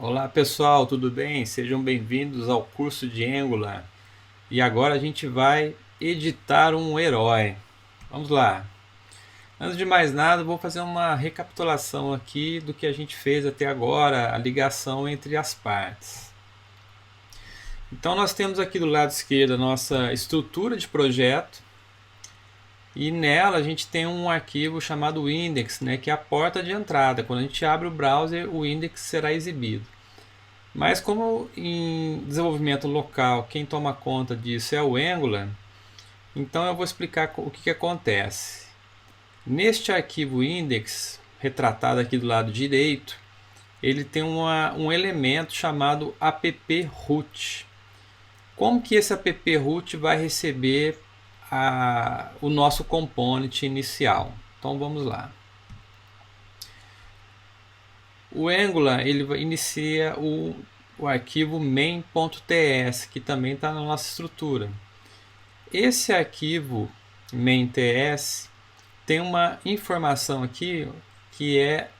Olá pessoal, tudo bem? Sejam bem-vindos ao curso de Angular. E agora a gente vai editar um herói. Vamos lá. Antes de mais nada, vou fazer uma recapitulação aqui do que a gente fez até agora, a ligação entre as partes. Então nós temos aqui do lado esquerdo a nossa estrutura de projeto. E nela a gente tem um arquivo chamado index, né, que é a porta de entrada. Quando a gente abre o browser, o index será exibido. Mas como em desenvolvimento local quem toma conta disso é o Angular, então eu vou explicar o que acontece. Neste arquivo index, retratado aqui do lado direito, ele tem um elemento chamado app-root. Como que esse app-root vai receber o nosso component inicial? Então vamos lá. O Angular ele inicia o arquivo main.ts, que também está na nossa estrutura. Esse arquivo main.ts tem uma informação aqui que é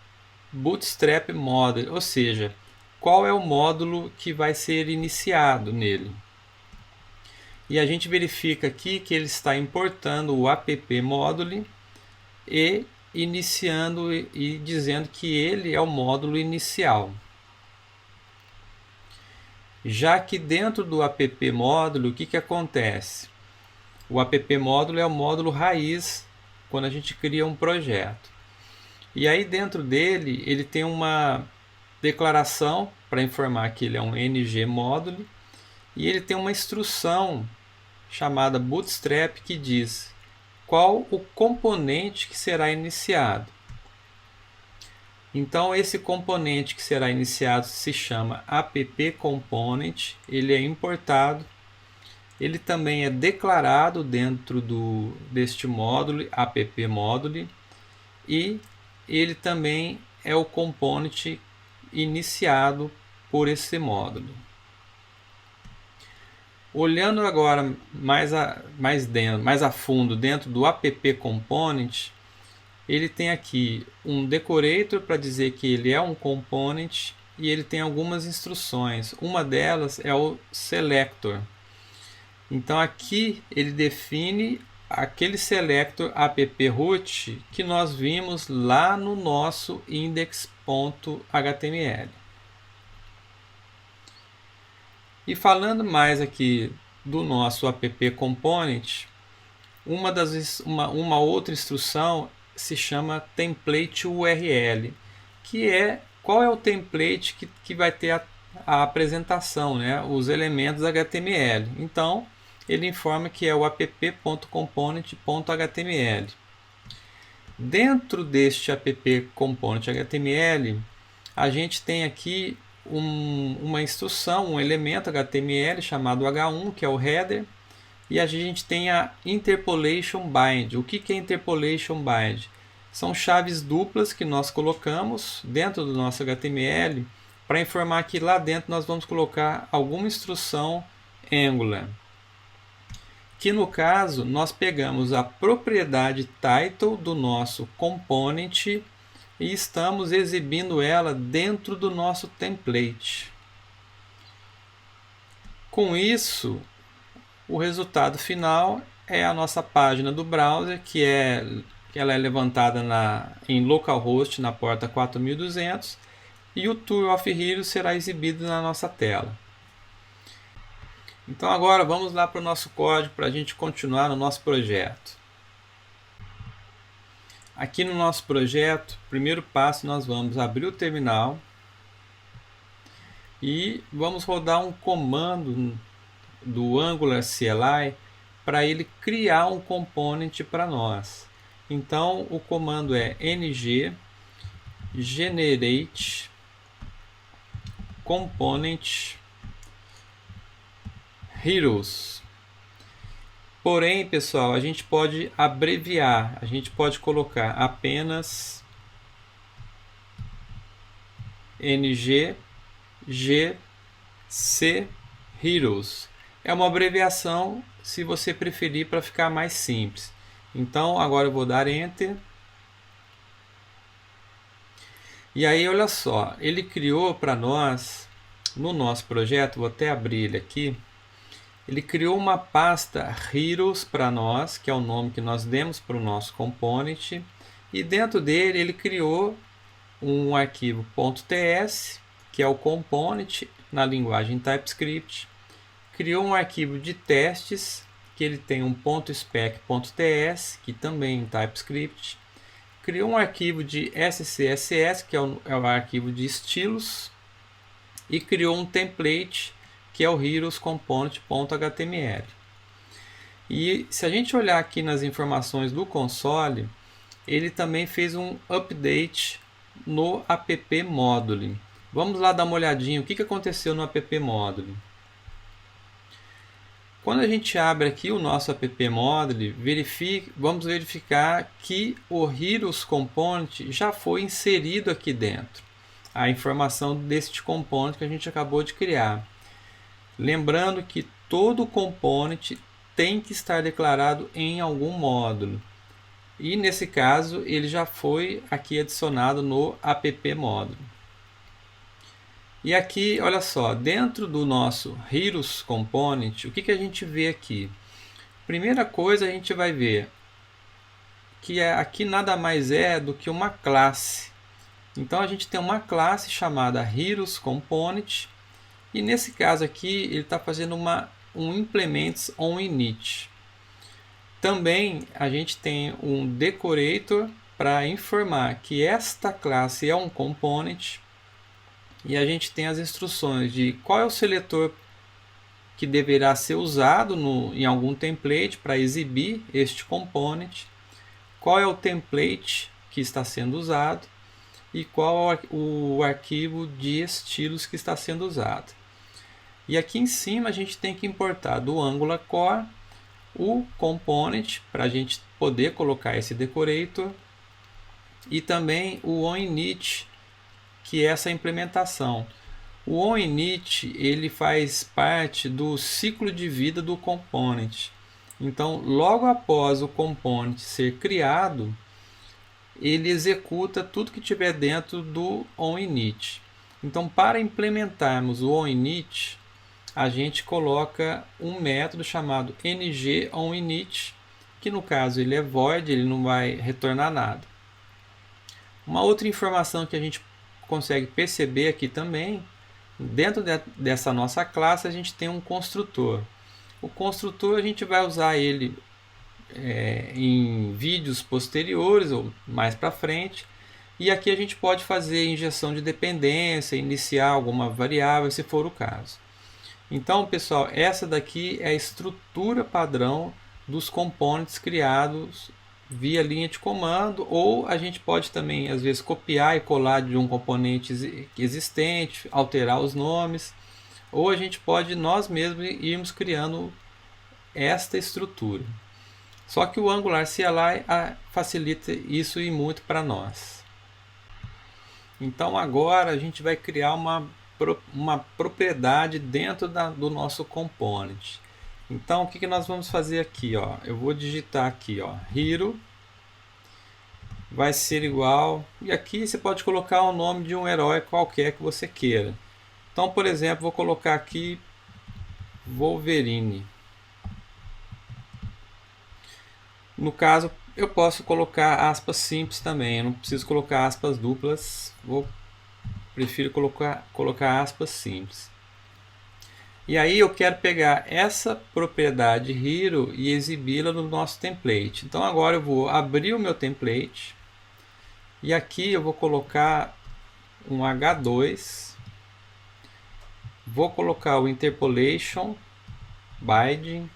Bootstrap Model, ou seja, qual é o módulo que vai ser iniciado nele. E a gente verifica aqui que ele está importando o app module e iniciando e dizendo que ele é o módulo inicial. Já que dentro do app módulo, o que acontece? O app módulo é o módulo raiz quando a gente cria um projeto. E aí dentro dele, ele tem uma declaração para informar que ele é um ng módulo e ele tem uma instrução chamada bootstrap que diz qual o componente que será iniciado. Então esse componente que será iniciado se chama app-component, ele é importado, ele também é declarado dentro deste módulo, app-module, e ele também é o component iniciado por esse módulo. Olhando agora mais a fundo dentro do app-component, ele tem aqui um decorator para dizer que ele é um component e ele tem algumas instruções. Uma delas é o selector. Então aqui ele define aquele selector app-root que nós vimos lá no nosso index.html. E falando mais aqui do nosso app-component, uma outra instrução se chama template URL, que é qual é o template que vai ter a apresentação, né, os elementos HTML. Então, ele informa que é o app.component.html. Dentro deste app.component.html, a gente tem aqui uma instrução, um elemento HTML chamado h1, que é o header, e a gente tem a interpolation bind. O que é interpolation bind? São chaves duplas que nós colocamos dentro do nosso HTML para informar que lá dentro nós vamos colocar alguma instrução Angular. Que no caso nós pegamos a propriedade title do nosso component e estamos exibindo ela dentro do nosso template. Com isso, o resultado final é a nossa página do browser, que ela é levantada em localhost na porta 4200 e o Tour of Heroes será exibido na nossa tela. Então agora vamos lá para o nosso código para a gente continuar no nosso projeto. Aqui no nosso projeto, primeiro passo, nós vamos abrir o terminal e vamos rodar um comando do Angular CLI para ele criar um component para nós. Então o comando é ng generate component heroes. Porém, pessoal, a gente pode abreviar, a gente pode colocar apenas ng gc heroes. É uma abreviação, se você preferir, para ficar mais simples. Então agora eu vou dar Enter. E aí, olha só, ele criou para nós, no nosso projeto, vou até abrir ele aqui, ele criou uma pasta Heroes para nós, que é o nome que nós demos para o nosso component, e dentro dele ele criou um arquivo .ts, que é o component na linguagem TypeScript, criou um arquivo de testes, que ele tem um .spec.ts, que também em TypeScript, criou um arquivo de SCSS, que é o arquivo de estilos, e criou um template, que é o Heroes Component.html. E se a gente olhar aqui nas informações do console, ele também fez um update no app Module. Vamos lá dar uma olhadinha o que aconteceu no app Module. Quando a gente abre aqui o nosso app Module, vamos verificar que o Heroes Component já foi inserido aqui dentro. A informação deste component que a gente acabou de criar. Lembrando que todo component tem que estar declarado em algum módulo. E nesse caso ele já foi aqui adicionado no app Module. E aqui, olha só, dentro do nosso Heroes Component, o que a gente vê aqui? Primeira coisa, a gente vai ver que aqui nada mais é do que uma classe. Então a gente tem uma classe chamada Heroes Component, e nesse caso aqui ele está fazendo um implements on init. Também a gente tem um decorator para informar que esta classe é um component, e a gente tem as instruções de qual é o seletor que deverá ser usado em algum template para exibir este component, qual é o template que está sendo usado e qual o arquivo de estilos que está sendo usado. E aqui em cima a gente tem que importar do Angular Core o component para a gente poder colocar esse decorator, e também o onInit, que é essa implementação. O onInit ele faz parte do ciclo de vida do component. Então, logo após o component ser criado, ele executa tudo que tiver dentro do onInit. Então, para implementarmos o onInit, a gente coloca um método chamado ngOnInit, que no caso ele é void, ele não vai retornar nada. Uma outra informação que a gente consegue perceber aqui também, dentro dessa nossa classe a gente tem um construtor. O construtor a gente vai usar ele em vídeos posteriores ou mais para frente, e aqui a gente pode fazer injeção de dependência, iniciar alguma variável se for o caso. Então pessoal, essa daqui é a estrutura padrão dos components criados via linha de comando, ou a gente pode também às vezes copiar e colar de um componente existente, alterar os nomes, ou a gente pode nós mesmos irmos criando esta estrutura. Só que o Angular CLI facilita isso e muito para nós. Então agora a gente vai criar uma propriedade dentro do nosso component. Então o que nós vamos fazer aqui? Eu vou digitar aqui, hero vai ser igual, e aqui você pode colocar o nome de um herói qualquer que você queira. Então, por exemplo, vou colocar aqui Wolverine. No caso, eu posso colocar aspas simples também, eu não preciso colocar aspas duplas, prefiro colocar aspas simples. E aí eu quero pegar essa propriedade hero e exibi-la no nosso template. Então agora eu vou abrir o meu template, e aqui eu vou colocar um H2, vou colocar o interpolation binding,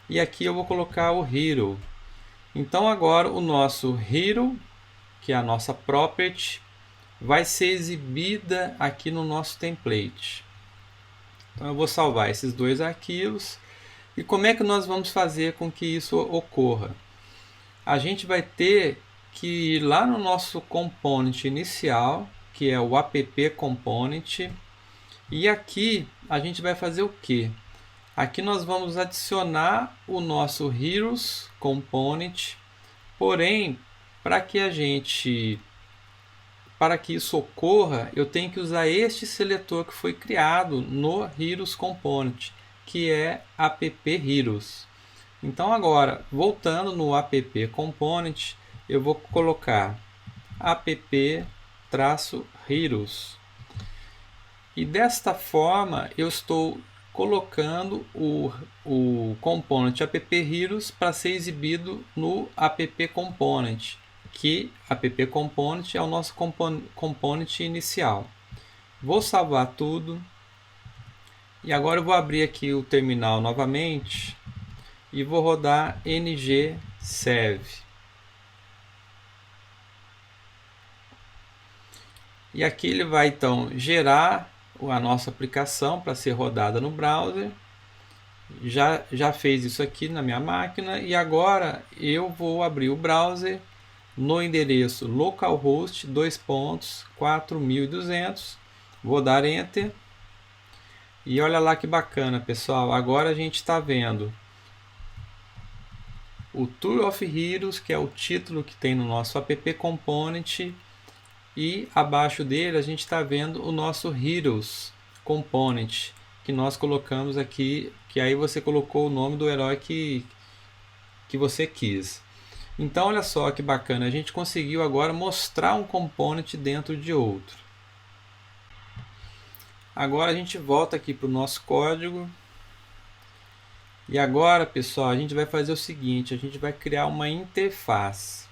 e aqui eu vou colocar o hero. Então agora o nosso hero, que é a nossa property, vai ser exibida aqui no nosso template. Então eu vou salvar esses dois arquivos. E como é que nós vamos fazer com que isso ocorra? A gente vai ter que ir lá no nosso component inicial, que é o app component, e aqui a gente vai fazer o que? Aqui nós vamos adicionar o nosso Heroes Component, porém, para para que isso ocorra, eu tenho que usar este seletor que foi criado no Heroes Component, que é app-heroes. Então agora, voltando no app component, eu vou colocar app-heroes. E desta forma, eu estou colocando o component app-heroes para ser exibido no app component, que app component é o nosso component inicial. Vou salvar tudo. E agora eu vou abrir aqui o terminal novamente e vou rodar ng-serve. E aqui ele vai então gerar a nossa aplicação para ser rodada no browser. Já fez isso aqui na minha máquina e agora eu vou abrir o browser no endereço localhost 4200. Vou dar enter. E olha lá que bacana, pessoal. Agora a gente está vendo o Tour of Heroes, que é o título que tem no nosso app component, e abaixo dele a gente está vendo o nosso Heroes Component, que nós colocamos aqui, que aí você colocou o nome do herói que você quis. Então olha só que bacana, a gente conseguiu agora mostrar um component dentro de outro. Agora a gente volta aqui para o nosso código. E agora, pessoal, a gente vai fazer o seguinte, a gente vai criar uma interface.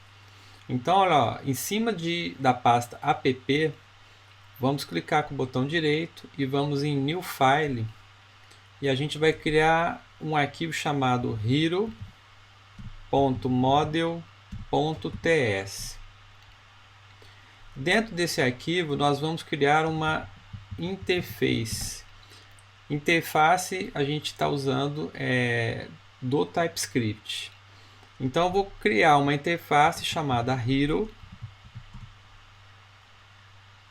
Então, olha, ó, em cima da pasta app, vamos clicar com o botão direito e vamos em New File. E a gente vai criar um arquivo chamado hero.model.ts. Dentro desse arquivo, nós vamos criar uma interface. Interface a gente está usando do TypeScript. Então eu vou criar uma interface chamada Hero.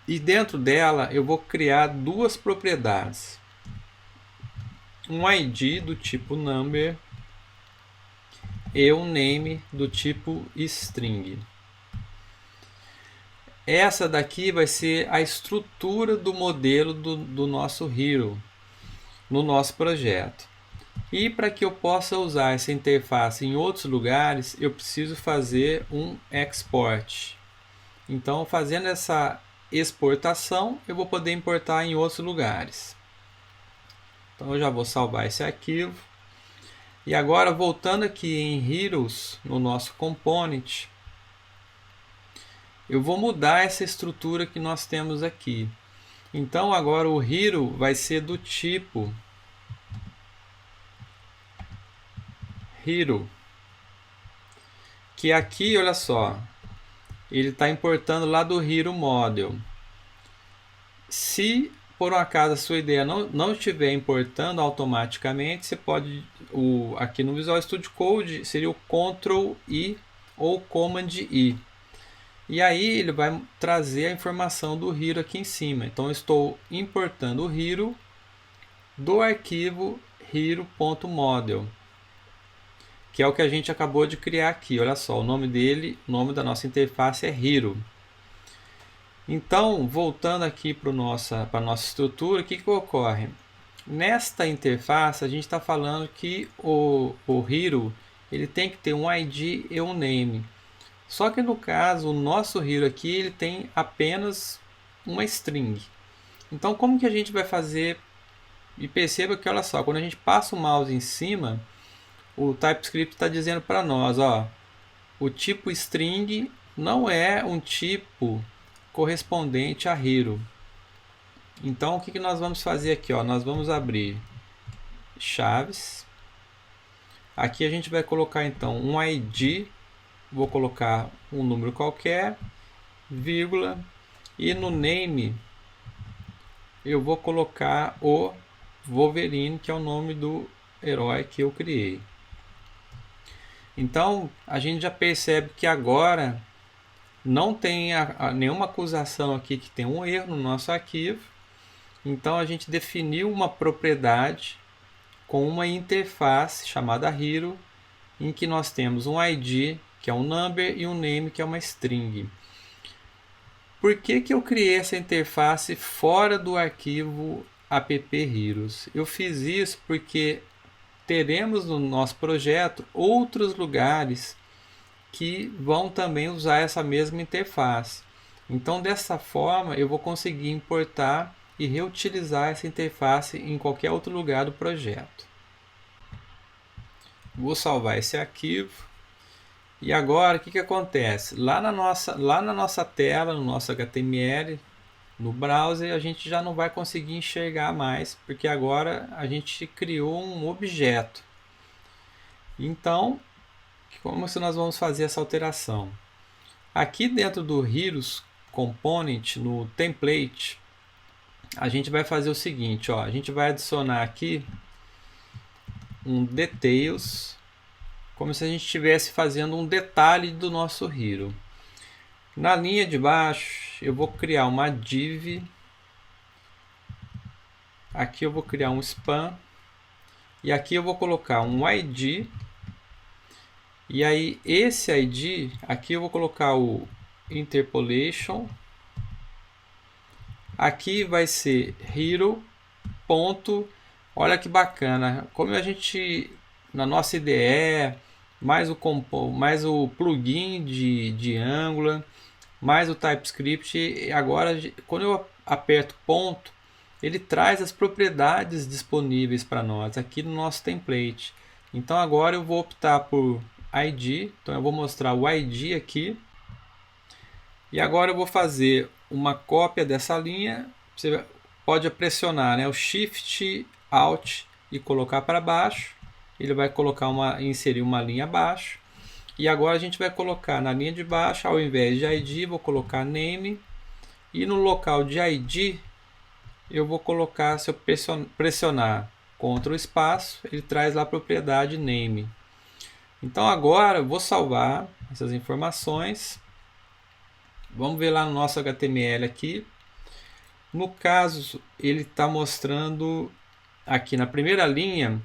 E dentro dela eu vou criar duas propriedades. Um ID do tipo number e um name do tipo string. Essa daqui vai ser a estrutura do modelo do nosso Hero no nosso projeto. E para que eu possa usar essa interface em outros lugares, eu preciso fazer um export. Então, fazendo essa exportação, eu vou poder importar em outros lugares. Então, eu já vou salvar esse arquivo. E agora, voltando aqui em Heroes, no nosso component, eu vou mudar essa estrutura que nós temos aqui. Então agora o Hero vai ser do tipo Hero, que aqui, olha só, ele está importando lá do Hero Model. Se por um acaso a sua ideia não estiver importando automaticamente, você pode, aqui no Visual Studio Code seria o Ctrl I ou Command I. E aí ele vai trazer a informação do Hero aqui em cima. Então eu estou importando o Hero do arquivo hero.model, que é o que a gente acabou de criar aqui. Olha só, o nome dele, o nome da nossa interface é Hero. Então, voltando aqui para a nossa estrutura, o que ocorre? Nesta interface, a gente está falando que o Hero ele tem que ter um ID e um name. Só que no caso, o nosso Hero aqui ele tem apenas uma string. Então, como que a gente vai fazer? E perceba que, olha só, quando a gente passa o mouse em cima, o TypeScript está dizendo para nós, ó, o tipo string não é um tipo correspondente a Hero. Então, o que nós vamos fazer aqui? Ó? Nós vamos abrir chaves. Aqui a gente vai colocar, então, um ID. Vou colocar um número qualquer, vírgula, e no name eu vou colocar o Wolverine, que é o nome do herói que eu criei. Então, a gente já percebe que agora não tem nenhuma acusação aqui que tem um erro no nosso arquivo. Então, a gente definiu uma propriedade com uma interface chamada Hero, em que nós temos um ID, que é um number, e um name, que é uma string. Por que eu criei essa interface fora do arquivo app.heroes? Eu fiz isso porque teremos no nosso projeto outros lugares que vão também usar essa mesma interface. Então, dessa forma, eu vou conseguir importar e reutilizar essa interface em qualquer outro lugar do projeto. Vou salvar esse arquivo. E agora, o que acontece? Lá na nossa tela, no nosso HTML, no browser, a gente já não vai conseguir enxergar mais, porque agora a gente criou um objeto. Então, como se nós vamos fazer essa alteração? Aqui dentro do Heroes Component, no template, a gente vai fazer o seguinte, ó, a gente vai adicionar aqui um details, como se a gente estivesse fazendo um detalhe do nosso hero. Na linha de baixo, eu vou criar uma div. Aqui eu vou criar um span. E aqui eu vou colocar um ID. E aí, esse ID, aqui eu vou colocar o interpolation. Aqui vai ser hero. Olha que bacana. Como a gente, na nossa IDE, mais o plugin de Angular, mais o TypeScript, e agora quando eu aperto ponto, ele traz as propriedades disponíveis para nós aqui no nosso template. Então agora eu vou optar por ID, então eu vou mostrar o ID aqui. E agora eu vou fazer uma cópia dessa linha. Você pode pressionar, né, o Shift Alt e colocar para baixo. Ele vai inserir uma linha abaixo. E agora a gente vai colocar na linha de baixo, ao invés de ID, vou colocar name. E no local de ID, eu vou colocar, se eu pressionar Ctrl espaço, ele traz lá a propriedade name. Então agora eu vou salvar essas informações. Vamos ver lá no nosso HTML aqui. No caso, ele está mostrando aqui na primeira linha,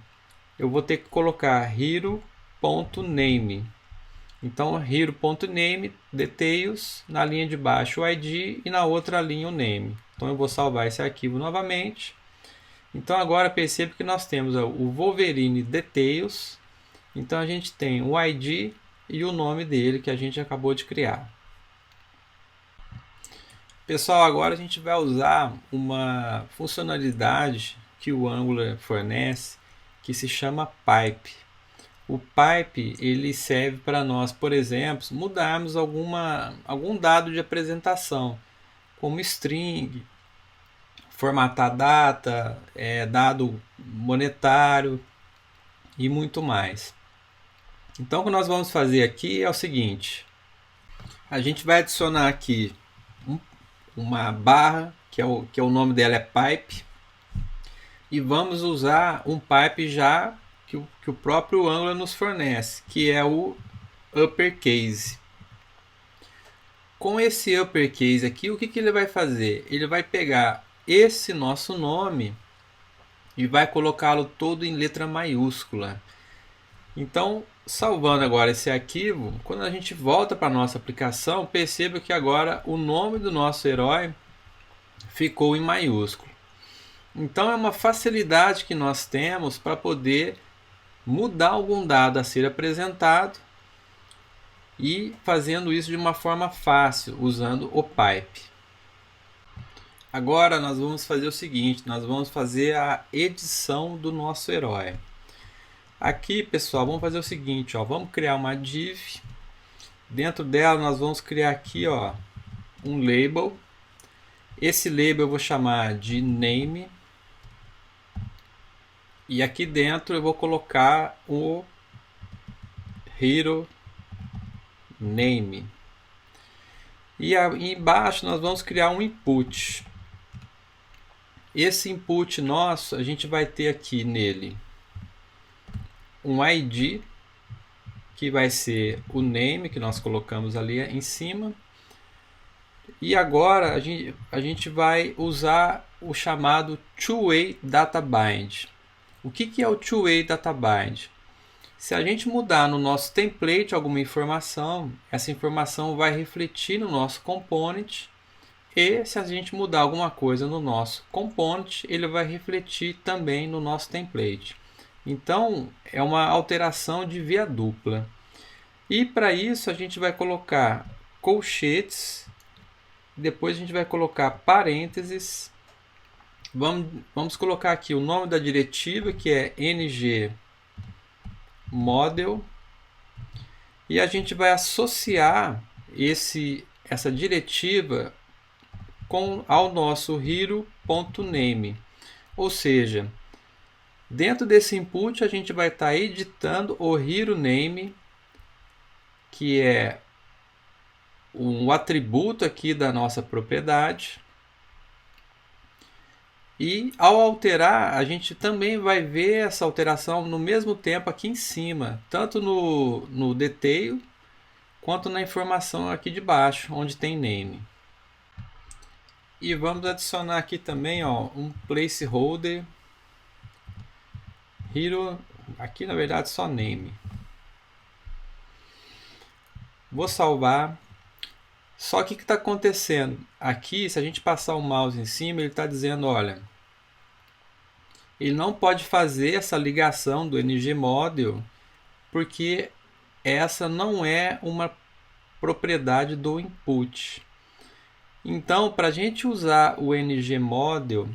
eu vou ter que colocar hero.name. Então, hero.name, details, na linha de baixo o ID e na outra linha o name. Então, eu vou salvar esse arquivo novamente. Então, agora perceba que nós temos o Wolverine Details. Então, a gente tem o ID e o nome dele que a gente acabou de criar. Pessoal, agora a gente vai usar uma funcionalidade que o Angular fornece, que se chama Pipe. O Pipe ele serve para nós, por exemplo, mudarmos algum dado de apresentação, como string, formatar data, dado monetário e muito mais. Então, o que nós vamos fazer aqui é o seguinte: a gente vai adicionar aqui uma barra, que é o nome dela é Pipe, e vamos usar um pipe já que o próprio Angular nos fornece, que é o uppercase. Com esse uppercase aqui, o que ele vai fazer? Ele vai pegar esse nosso nome e vai colocá-lo todo em letra maiúscula. Então, salvando agora esse arquivo, quando a gente volta para a nossa aplicação, perceba que agora o nome do nosso herói ficou em maiúsculo. Então, é uma facilidade que nós temos para poder mudar algum dado a ser apresentado e fazendo isso de uma forma fácil, usando o Pipe. Agora nós vamos fazer o seguinte, nós vamos fazer a edição do nosso herói. Aqui, pessoal, vamos fazer o seguinte, ó, vamos criar uma div. Dentro dela nós vamos criar aqui, ó, um label. Esse label eu vou chamar de name. E aqui dentro eu vou colocar o hero name. E aí embaixo nós vamos criar um input. Esse input nosso, a gente vai ter aqui nele um ID, que vai ser o name que nós colocamos ali em cima. E agora a gente vai usar o chamado two-way data bind. O que é o two-way data bind? Se a gente mudar no nosso template alguma informação, essa informação vai refletir no nosso component E se a gente mudar alguma coisa no nosso component, ele vai refletir também no nosso template. Então, é uma alteração de via dupla. E para isso, a gente vai colocar colchetes, depois a gente vai colocar parênteses. Vamos colocar aqui o nome da diretiva, que é ngModel. E a gente vai associar essa diretiva ao nosso hero.name. Ou seja, dentro desse input a gente vai estar editando o hero name, que é um atributo aqui da nossa propriedade. E ao alterar, a gente também vai ver essa alteração no mesmo tempo aqui em cima, tanto no detail quanto na informação aqui de baixo, onde tem name. E vamos adicionar aqui também, ó, um placeholder hero, aqui na verdade só name. Vou salvar. Só que o que está acontecendo? Aqui, se a gente passar o mouse em cima, ele está dizendo, olha, ele não pode fazer essa ligação do ngModel, porque essa não é uma propriedade do input. Então, para a gente usar o ngModel,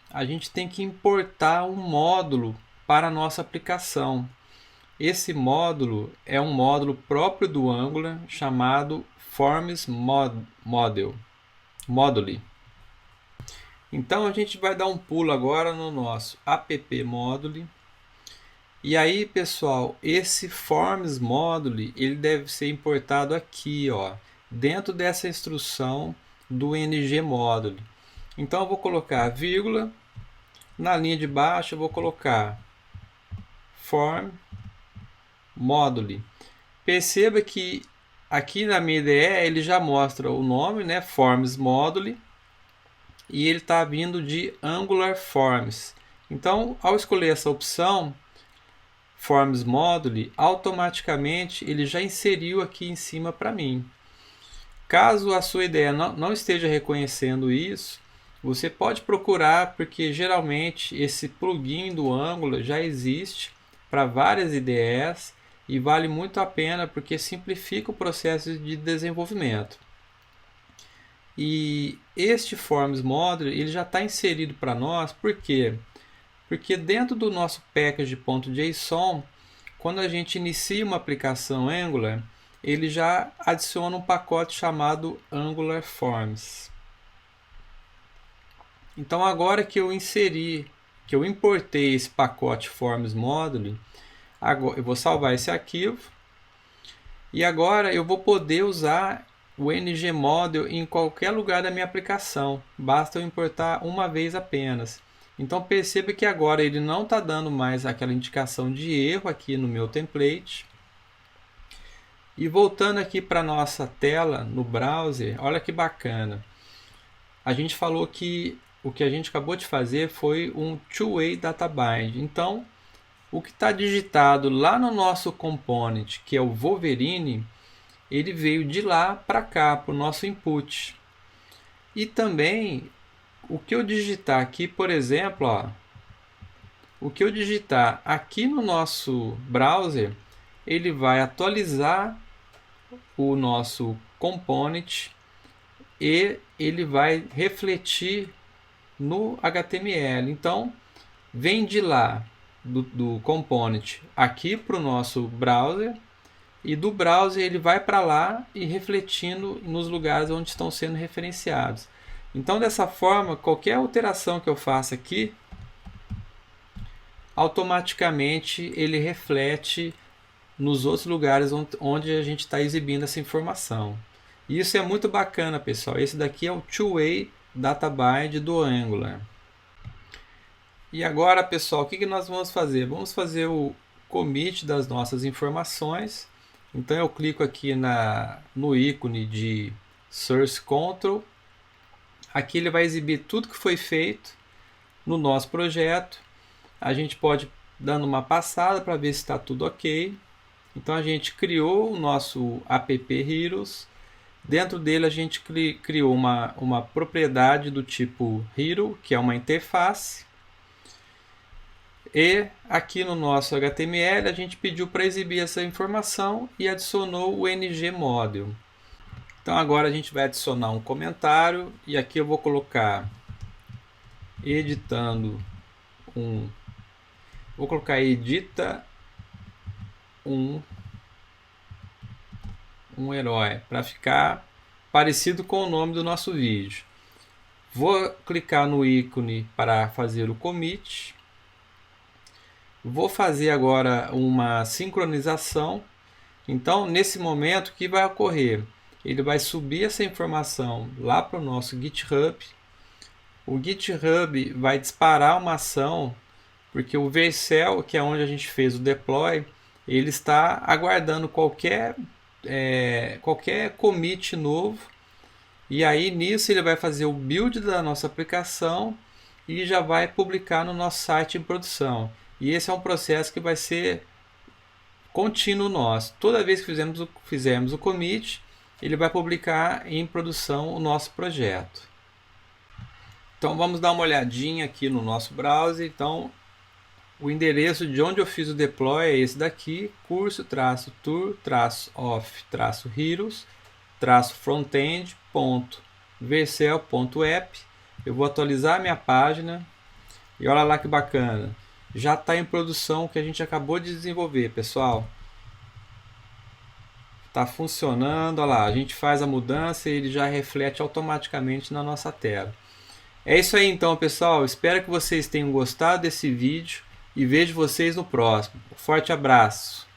a gente tem que importar um módulo para a nossa aplicação. Esse módulo é um módulo próprio do Angular chamado FormsModule. Então a gente vai dar um pulo agora no nosso app-module. E aí, pessoal, esse FormsModule ele deve ser importado aqui, ó, dentro dessa instrução do ngModule. Então eu vou colocar vírgula, na linha de baixo eu vou colocar FormModule. Perceba que aqui na minha IDE ele já mostra o nome, né, FormsModule, e ele está vindo de Angular Forms. Então, ao escolher essa opção, FormsModule, automaticamente ele já inseriu aqui em cima para mim. Caso a sua IDE não esteja reconhecendo isso, você pode procurar, porque geralmente esse plugin do Angular já existe para várias IDEs e vale muito a pena porque simplifica o processo de desenvolvimento. E este FormsModule ele já está inserido para nós, por quê? Porque dentro do nosso package.json, quando a gente inicia uma aplicação Angular, ele já adiciona um pacote chamado Angular Forms. Então agora que eu importei esse pacote FormsModule, agora eu vou salvar esse arquivo e agora eu vou poder usar o ngModel em qualquer lugar da minha aplicação. Basta eu importar uma vez apenas. Então perceba que agora ele não está dando mais aquela indicação de erro aqui no meu template. E voltando aqui para a nossa tela no browser, olha que bacana. A gente falou que o que a gente acabou de fazer foi um two-way data bind. Então, o que está digitado lá no nosso component, que é o Wolverine, ele veio de lá para cá, para o nosso input. E também, o que eu digitar aqui, por exemplo, ó, o que eu digitar aqui no nosso browser, ele vai atualizar o nosso component e ele vai refletir no HTML. Então, vem de lá do component aqui para o nosso browser e do browser ele vai para lá e refletindo nos lugares onde estão sendo referenciados. Então, dessa forma, qualquer alteração que eu faça aqui, automaticamente ele reflete nos outros lugares onde a gente está exibindo essa informação. E isso é muito bacana, pessoal. Esse daqui é o two-way data bind do Angular. E agora, pessoal, o que nós vamos fazer? Vamos fazer o commit das nossas informações. Então eu clico aqui no ícone de Source Control. Aqui ele vai exibir tudo que foi feito no nosso projeto. A gente pode dando uma passada para ver se está tudo ok. Então a gente criou o nosso app Heroes Dentro dele a gente criou uma propriedade do tipo Hero, que é uma interface. E aqui no nosso HTML a gente pediu para exibir essa informação e adicionou o ngModule. Então agora a gente vai adicionar um comentário e aqui eu vou colocar editando um... Vou colocar edita um herói para ficar parecido com o nome do nosso vídeo. Vou clicar no ícone para fazer o commit. Vou fazer agora uma sincronização. Então, nesse momento, o que vai ocorrer? Ele vai subir essa informação lá para o nosso GitHub. O GitHub vai disparar uma ação, porque o Vercel, que é onde a gente fez o deploy, ele está aguardando qualquer commit novo. E aí, nisso, ele vai fazer o build da nossa aplicação e já vai publicar no nosso site em produção. E esse é um processo que vai ser contínuo nosso. Toda vez que fizermos o commit, ele vai publicar em produção o nosso projeto. Então vamos dar uma olhadinha aqui no nosso browser. Então o endereço de onde eu fiz o deploy é esse daqui, curso-tour-off-heroes-frontend.vercel.app. Eu vou atualizar minha página e olha lá que bacana. Já está em produção o que a gente acabou de desenvolver, pessoal. Está funcionando, olha lá, a gente faz a mudança e ele já reflete automaticamente na nossa tela. É isso aí então, pessoal. Espero que vocês tenham gostado desse vídeo e vejo vocês no próximo. Um forte abraço.